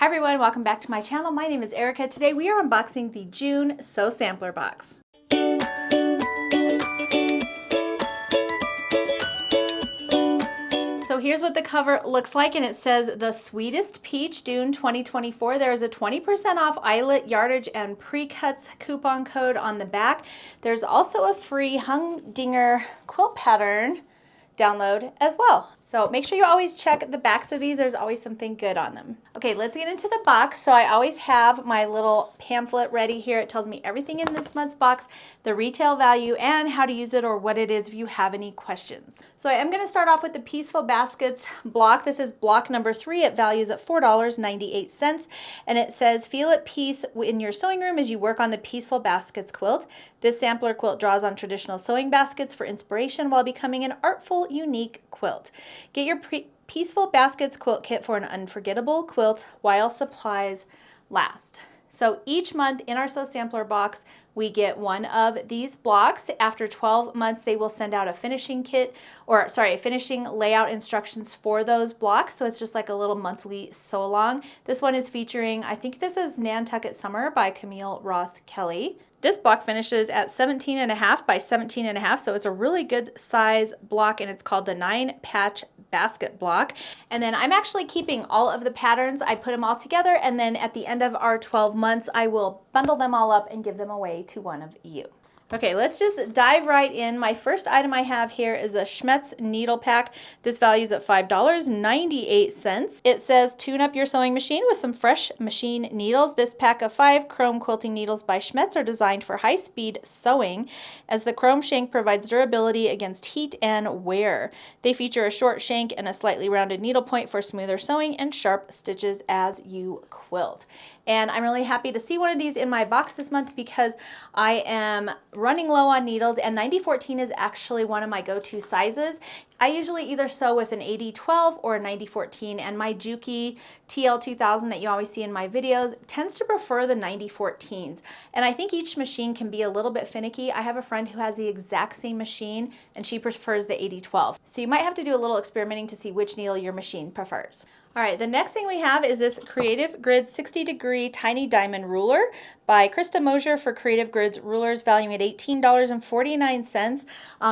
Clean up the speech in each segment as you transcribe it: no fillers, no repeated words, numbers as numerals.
Hi everyone, welcome back to my channel. My name is Erica. Today we are unboxing the June Sew Sampler box. So here's what the cover looks like, and it says The Sweetest Peach, June 2024. There is a 20% off eyelet, yardage, and pre-cuts coupon code on the back. There's also a free humdinger quilt pattern download as well. So make sure you always check the backs of these. There's always something good on them. Okay, let's get into the box. So I always have my little pamphlet ready here. It tells me everything in this month's box, the retail value, and how to use it or what it is if you have any questions. So I am going to start off with the Pieceful Baskets block. This is block number 3. It values at $4.98, and it says, feel at peace in your sewing room as you work on the Pieceful Baskets quilt. This sampler quilt draws on traditional sewing baskets for inspiration while becoming an artful, unique quilt. Get your Pieceful Baskets quilt kit for an unforgettable quilt while supplies last. So each month in our Sew Sampler box, we get one of these blocks. After 12 months, they will send out a finishing kit, or sorry, a finishing layout instructions for those blocks. So it's just like a little monthly sew along. This one is featuring, I think this is Nantucket Summer by Camille Ross Kelly. This block finishes at 17.5 by 17.5, so it's a really good size block, and it's called the 9-patch basket block. And then I'm actually keeping all of the patterns. I put them all together, and then at the end of our 12 months, I will bundle them all up and give them away to one of you. Okay, let's just dive right in. My first item I have here is a Schmetz needle pack. This values at $5.98. It says tune up your sewing machine with some fresh machine needles. This pack of 5 chrome quilting needles by Schmetz are designed for high-speed sewing, as the chrome shank provides durability against heat and wear. They feature a short shank and a slightly rounded needle point for smoother sewing and sharp stitches as you quilt. And I'm really happy to see one of these in my box this month because I am running low on needles, and 90-14 is actually one of my go-to sizes. I usually either sew with an 80-12 or a 90-14, and my Juki TL2000 that you always see in my videos tends to prefer the 90-14s. And I think each machine can be a little bit finicky. I have a friend who has the exact same machine, and she prefers the 80-12. So you might have to do a little experimenting to see which needle your machine prefers. All right, the next thing we have is this Creative Grids 60-degree tiny diamond ruler by Krista Mosier for Creative Grids rulers, valuing at $18.49.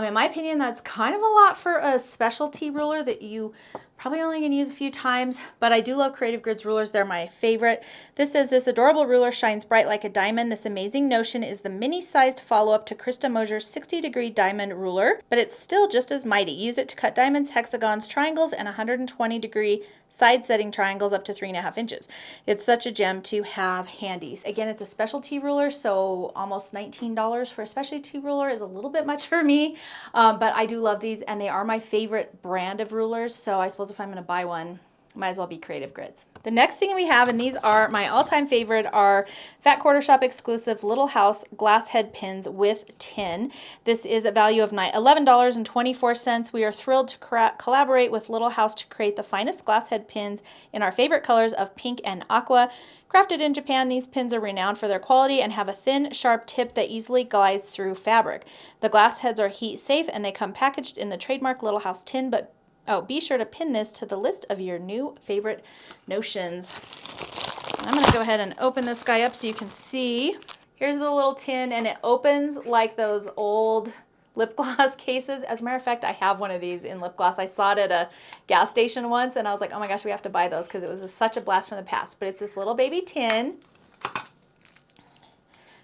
In my opinion, that's kind of a lot for a specialty ruler that you probably only going to use a few times, but I do love Creative Grids rulers. They're my favorite. This says, this adorable ruler shines bright like a diamond. This amazing notion is the mini-sized follow-up to Krista Mosier's 60-degree diamond ruler, but it's still just as mighty. Use it to cut diamonds, hexagons, triangles, and 120-degree side-setting triangles up to 3.5 inches. It's such a gem to have handy. Again, it's a specialty ruler, so almost $19 for a specialty ruler is a little bit much for me, but I do love these, and they are my favorite brand of rulers, so I suppose if I'm going to buy one, might as well be Creative Grids. The next thing we have, and these are my all-time favorite, are Fat Quarter Shop exclusive Little House glass head pins with tin. This is a value of $11.24. We are thrilled to collaborate with Little House to create the finest glass head pins in our favorite colors of pink and aqua. Crafted in Japan, these pins are renowned for their quality and have a thin, sharp tip that easily glides through fabric. The glass heads are heat safe, and they come packaged in the trademark Little House tin, but be sure to pin this to the list of your new favorite notions. I'm going to go ahead and open this guy up so you can see. Here's the little tin, and it opens like those old lip gloss cases. As a matter of fact, I have one of these in lip gloss. I saw it at a gas station once, and I was like, oh my gosh, we have to buy those because it was such a blast from the past. But it's this little baby tin.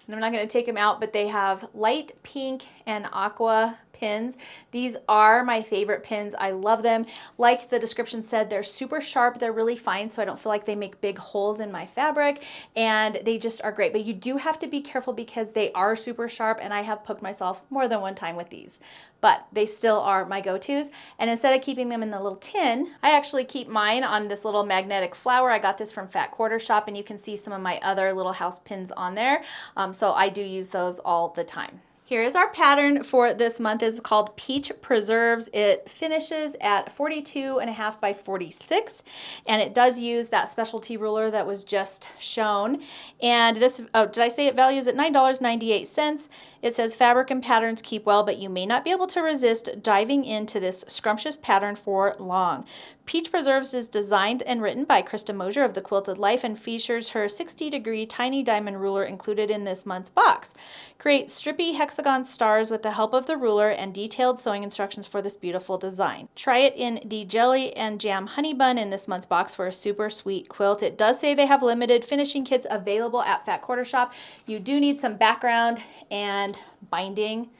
And I'm not going to take them out, but they have light pink and aqua pins. These are my favorite pins. I love them. Like the description said, they're super sharp. They're really fine, so I don't feel like they make big holes in my fabric, and they just are great. But you do have to be careful because they are super sharp, and I have poked myself more than one time with these. But they still are my go-tos. And instead of keeping them in the little tin, I actually keep mine on this little magnetic flower. I got this from Fat Quarter Shop, and you can see some of my other Little House pins on there. So I do use those all the time. Here is our pattern for this month. It's called Peach Preserves. It finishes at 42.5 by 46, and it does use that specialty ruler that was just shown. And this, oh, did I say it values at $9.98? It says fabric and patterns keep well, but you may not be able to resist diving into this scrumptious pattern for long. Peach Preserves is designed and written by Krista Mosier of The Quilted Life and features her 60-degree tiny diamond ruler included in this month's box. Create strippy hexagon stars with the help of the ruler and detailed sewing instructions for this beautiful design. Try it in the Jelly and Jam Honey Bun in this month's box for a super sweet quilt. It does say they have limited finishing kits available at Fat Quarter Shop. You do need some background and binding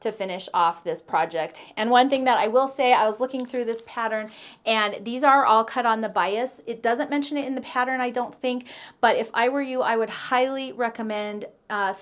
to finish off this project. And one thing that I will say, I was looking through this pattern and these are all cut on the bias. It doesn't mention it in the pattern, I don't think, but if I were you, I would highly recommend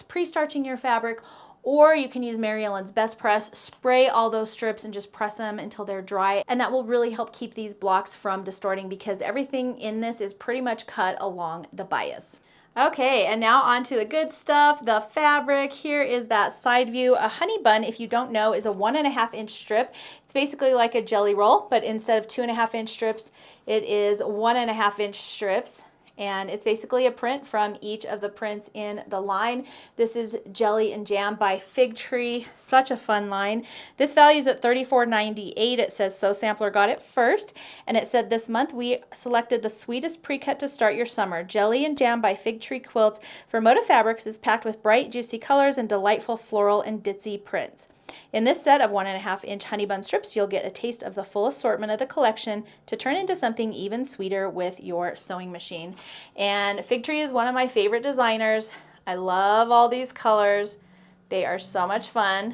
pre-starching your fabric, or you can use Mary Ellen's Best Press, spray all those strips and just press them until they're dry. And that will really help keep these blocks from distorting because everything in this is pretty much cut along the bias. Okay, and now on to the good stuff, the fabric. Here is that side view. A honey bun, if you don't know, is a 1.5-inch strip. It's basically like a jelly roll, but instead of 2.5-inch strips, it is 1.5-inch strips. And it's basically a print from each of the prints in the line. This is Jelly and Jam by Fig Tree. Such a fun line. This value is at $34.98. It says Sew Sampler got it first. And it said this month we selected the sweetest pre-cut to start your summer. Jelly and Jam by Fig Tree Quilts for Moda Fabrics is packed with bright, juicy colors and delightful floral and ditzy prints. In this set of 1.5-inch honey bun strips, you'll get a taste of the full assortment of the collection to turn into something even sweeter with your sewing machine. And Fig Tree is one of my favorite designers. I love all these colors. They are so much fun.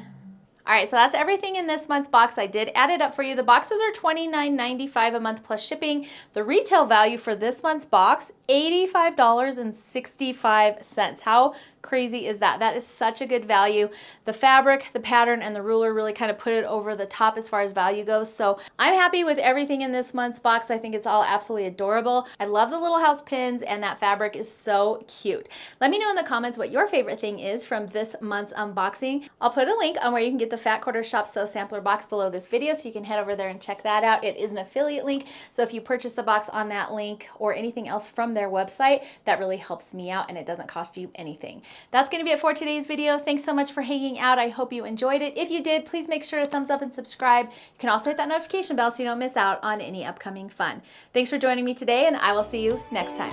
All right, so that's everything in this month's box. I did add it up for you. The boxes are $29.95 a month plus shipping. The retail value for this month's box, $85.65. How crazy is that? That is such a good value. The fabric, the pattern, and the ruler really kind of put it over the top as far as value goes. So I'm happy with everything in this month's box. I think it's all absolutely adorable. I love the little house pins, and that fabric is so cute. Let me know in the comments what your favorite thing is from this month's unboxing. I'll put a link on where you can get the Fat Quarter Shop Sew Sampler box below this video, so you can head over there and check that out. It is an affiliate link, so if you purchase the box on that link or anything else from their website, that really helps me out and it doesn't cost you anything. That's going to be it for today's video. Thanks so much for hanging out. I hope you enjoyed it. If you did, please make sure to thumbs up and subscribe. You can also hit that notification bell so you don't miss out on any upcoming fun. Thanks for joining me today, and I will see you next time.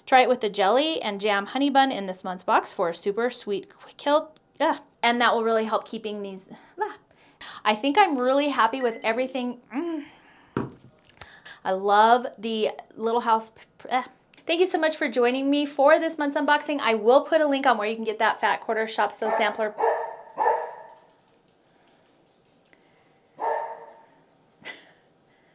Try it with the Jelly and Jam Honey Bun in this month's box for a super sweet quilt. And that will really help keeping these. I think I'm really happy with everything. I love the little house. Thank you so much for joining me for this month's unboxing. I will put a link on where you can get that Fat Quarter Shop Sew Sampler